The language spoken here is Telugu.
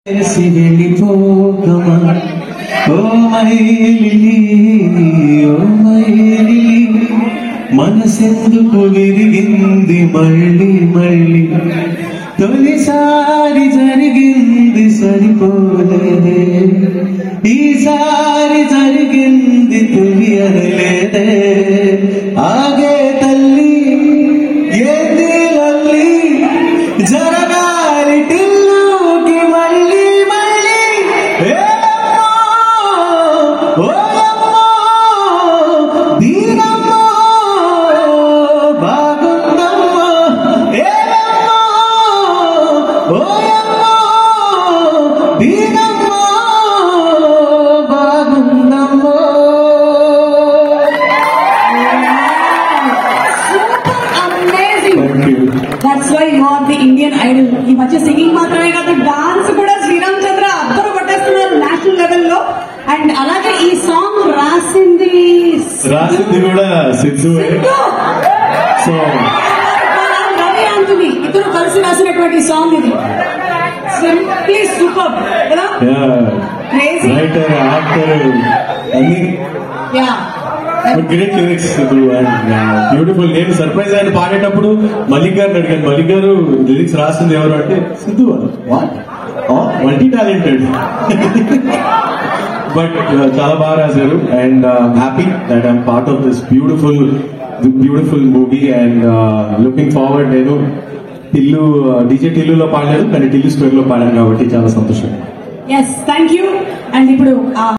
వెళ్ళిపోకమా ఓ మైలిలి ఓ మైలిలి మనసెందుకు విరిగింది మళ్ళీ మళ్ళీ తొలిసారి జరిగింది సరిపోలేదే ఈసారి జరిగింది తెలియలేదే ఆగే తల్లి ఏంది లల్లి జరగాలి టిల్లుకి మళ్ళీ మళ్ళీ ఓయమ్మో దీనమ్మో బాగుందమ్మో ఏలమ్మో ఓయమ్మో దీనమ్మో బాగుందమ్మో. That's why you are the Indian Idol. ఈ మధ్య సింగింగ్ మాత్రమే కాదు డాన్స్ కూడా శ్రీరామ్ చంద్ర అందరూ పట్టేస్తున్నారు నేషనల్ లెవెల్ లో. అండ్ అలాగే ఈ సాంగ్ రాసింది కూడా సిద్ధు. సో రవి ఆంటోనీ ఇద్దరు కలిసి రాసినటువంటి సాంగ్ ఇది. సింప్లీ సూపర్ కదా, రైటర్ యాక్టర్ అన్ని గ్రేట్ లిరిక్స్ బ్యూటిఫుల్. నేను సర్ప్రైజ్ ఆయన పాడేటప్పుడు మలిక్ గారిని అడిగాను, మలిక్ గారు లిరిక్స్ రాసింది ఎవరు అంటే సిద్ధు మల్టీ టాలెంటెడ్. బట్ చాలా బాగా రాశారు and happy that I'm part of this beautiful movie and looking forward. నేను టిల్లు డీజే టిల్లులో పాడలేదు కానీ టిల్లు స్క్వేర్ లో పాడాను కాబట్టి చాలా సంతోషం. Yes thank you. అండ్ ఇప్పుడు